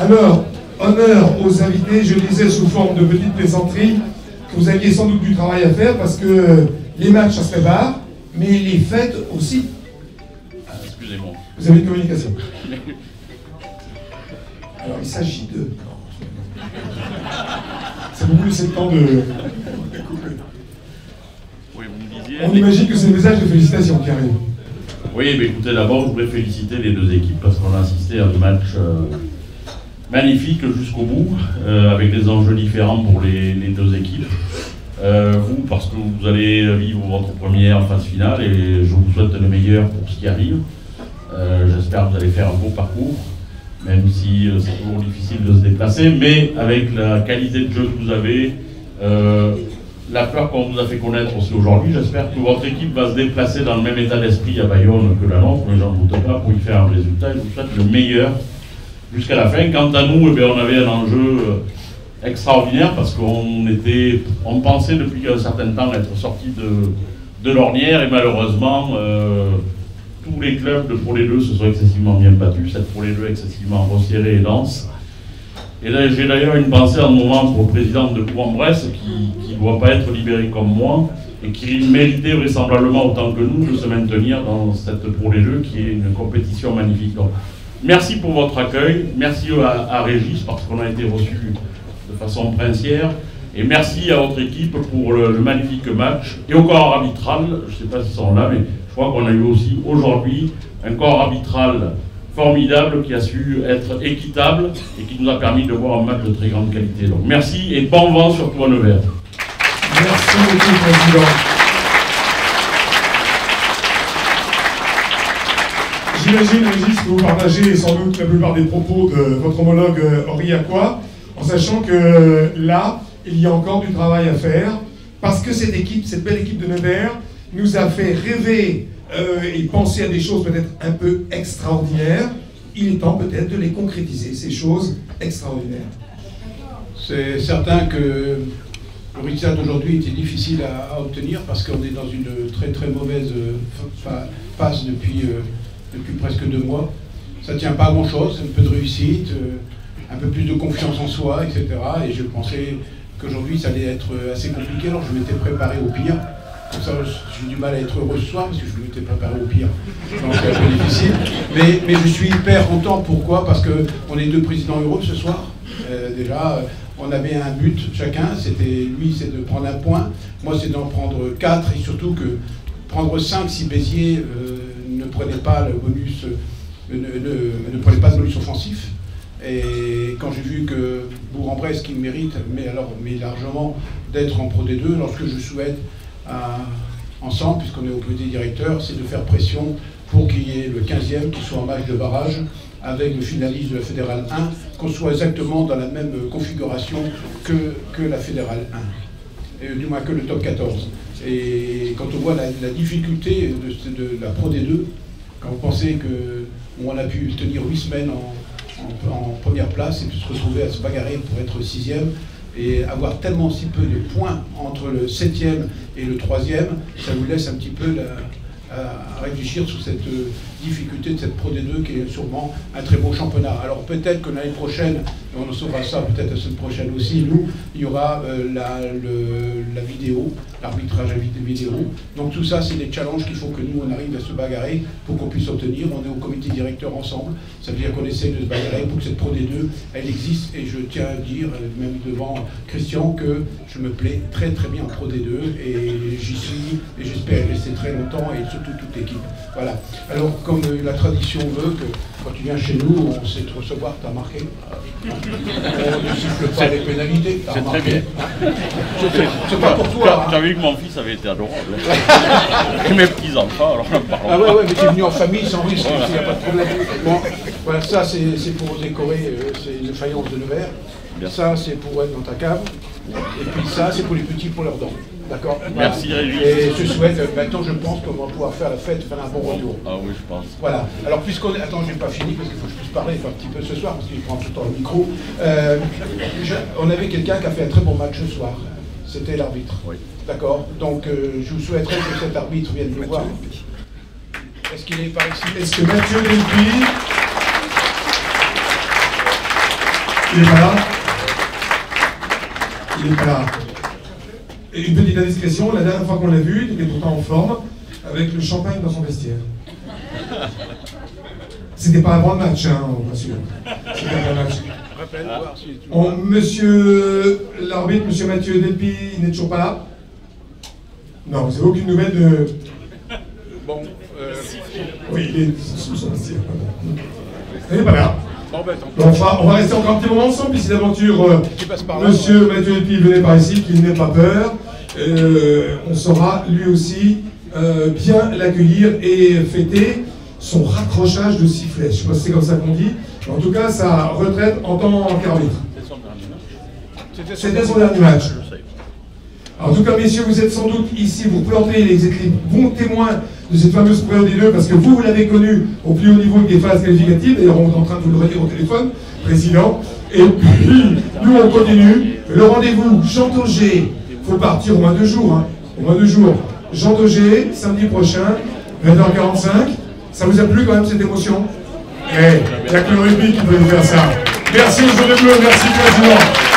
Alors, honneur aux invités, je disais sous forme de petite plaisanterie que vous aviez sans doute du travail à faire parce que les matchs, ça se prépare, mais les fêtes aussi. Excusez-moi. Vous avez une communication. Alors, il s'agit de... Ça vous laisse le temps de... Oui, vous me disiez... On imagine que c'est le message de félicitations qui arrive. Oui, mais écoutez, d'abord, je voudrais féliciter les deux équipes parce qu'on a assisté à des matchs magnifiques jusqu'au bout, avec des enjeux différents pour les deux équipes. Vous, parce que vous allez vivre votre première phase finale et je vous souhaite le meilleur pour ce qui arrive. J'espère que vous allez faire un beau parcours, même si c'est toujours difficile de se déplacer, mais avec la qualité de jeu que vous avez, la peur qu'on vous a fait connaître aussi aujourd'hui, j'espère que votre équipe va se déplacer dans le même état d'esprit à Bayonne que la nôtre, mais j'en doute pas, pour y faire un résultat. Je vous souhaite le meilleur jusqu'à la fin. Quant à nous, eh bien, on avait un enjeu extraordinaire parce on pensait depuis un certain temps être sorti de l'ornière et malheureusement, tous les clubs de Pro D2 se sont excessivement bien battus, cette Pro D2 excessivement resserrée et dense. Et là, j'ai d'ailleurs une pensée en ce moment pour le président de Bourg-en-Bresse qui ne doit pas être libéré comme moi et qui méritait vraisemblablement autant que nous de se maintenir dans cette Pro D2 qui est une compétition magnifique. Donc, merci pour votre accueil, merci à Régis parce qu'on a été reçus de façon princière et merci à votre équipe pour le magnifique match et au corps arbitral, je ne sais pas s'ils sont là, mais je crois qu'on a eu aussi aujourd'hui un corps arbitral formidable qui a su être équitable et qui nous a permis de voir un match de très grande qualité. Donc merci et bon vent surtout à Nevers. Merci beaucoup, Président. J'imagine, Régis, que vous partagez sans doute la plupart des propos de votre homologue aurillacois, en sachant que là, il y a encore du travail à faire, parce que cette équipe, cette belle équipe de Nevers, nous a fait rêver et penser à des choses peut-être un peu extraordinaires. Il est temps peut-être de les concrétiser, ces choses extraordinaires. C'est certain que le résultat d'aujourd'hui était difficile à obtenir parce qu'on est dans une très très mauvaise phase depuis presque 2 mois. Ça ne tient pas à grand chose, un peu de réussite, un peu plus de confiance en soi, etc. Et je pensais qu'aujourd'hui ça allait être assez compliqué, alors je m'étais préparé au pire. Comme ça, j'ai du mal à être heureux ce soir parce que je m'étais préparé au pire. Donc c'est un peu difficile. Mais je suis hyper content. Pourquoi? Parce qu'on est 2 présidents heureux ce soir. Déjà, on avait un but chacun. Lui, c'est de prendre un point. Moi, c'est d'en prendre 4. Et surtout que prendre 5 si Béziers ne prenait pas le bonus, ne prenait pas de bonus offensif. Et quand j'ai vu que Bourg-en-Bresse, qui mérite, mais largement, d'être en Pro D2, lorsque je souhaite ensemble, puisqu'on est au comité directeur, c'est de faire pression pour qu'il y ait le 15e qui soit en match de barrage avec le finaliste de la Fédérale 1, qu'on soit exactement dans la même configuration que la Fédérale 1, et du moins que le top 14. Et quand on voit la difficulté de la Pro D2, quand vous pensez qu'on a pu tenir 8 semaines en première place et puis se retrouver à se bagarrer pour être 6e, et avoir tellement si peu de points entre le 7e et le 3e, ça vous laisse un petit peu à réfléchir sur cette difficulté de cette Pro D2 qui est sûrement un très beau championnat. Alors peut-être que l'année prochaine, on en saura ça peut-être la semaine prochaine aussi, nous, il y aura la vidéo, l'arbitrage vidéo. Donc tout ça, c'est des challenges qu'il faut que nous, on arrive à se bagarrer pour qu'on puisse obtenir. On est au comité directeur ensemble, ça veut dire qu'on essaie de se bagarrer pour que cette Pro D2, elle existe. Et je tiens à dire, même devant Christian, que je me plais très très bien en Pro D2 et j'y suis et j'espère rester très longtemps et surtout toute l'équipe. Voilà. Alors comme la tradition veut que quand tu viens chez nous, on sait te recevoir, t'as marqué. On ne siffle pas les pénalités, t'as remarqué. Très bien. C'est pas pour toi. Tu as vu que mon fils avait été adorable. Et mes petits-enfants, alors n'en parlons Ah pas. ouais, mais t'es venu en famille sans risque, il n'y a pas de problème. Bon, voilà, ça c'est pour décorer, c'est une faïence de Nevers. Ça c'est pour être dans ta cave. Et puis ça c'est pour les petits pour leurs dents. D'accord. Merci Régis. Et je souhaite, maintenant je pense qu'on va pouvoir faire la fête, faire un bon retour. Ah oui, je pense. Voilà. Alors puisqu'on est... Attends, j'ai pas fini parce qu'il faut que je puisse parler un petit peu ce soir, parce qu'il prend tout le temps le micro. On avait quelqu'un qui a fait un très bon match ce soir. C'était l'arbitre. Oui. D'accord. Donc je vous souhaiterais que cet arbitre vienne nous voir. Est-ce qu'il est par ici? Est-ce que Mathieu Delpuy Il n'est pas là. Il n'est pas là. Et une petite indiscrétion, la dernière fois qu'on l'a vu, il était pourtant en forme, avec le champagne dans son vestiaire. C'était pas avant le match, hein, bien sûr. C'était avant le match. Monsieur l'arbitre, monsieur Mathieu Delpy, il n'est toujours pas là? Non, vous n'avez aucune nouvelle de... Bon, oui, il est sous son vestiaire. Il n'est pas là. On va rester encore un petit moment ensemble, puis si d'aventure monsieur Mathieu Delpy venait par ici, qu'il n'ait pas peur, on saura lui aussi bien l'accueillir et fêter son raccrochage de sifflet. Je ne sais pas si c'est comme ça qu'on dit, mais en tout cas sa retraite en tant qu'arbitre. C'était son dernier match. Alors, en tout cas, messieurs, vous êtes sans doute ici, vous plantez, vous êtes les bons témoins de cette fameuse période des deux, parce que vous l'avez connu au plus haut niveau des phases qualificatives, d'ailleurs on est en train de vous le redire au téléphone, président, et puis nous on continue, le rendez-vous, Jean Daugé, il faut partir au moins 2 jours, hein, au moins 2 jours, Jean Daugé, samedi prochain, 20h45, ça vous a plu quand même cette émotion? Il n'y a que le rugby qui peut nous faire ça. Merci aux Jeux de Bleu, merci président.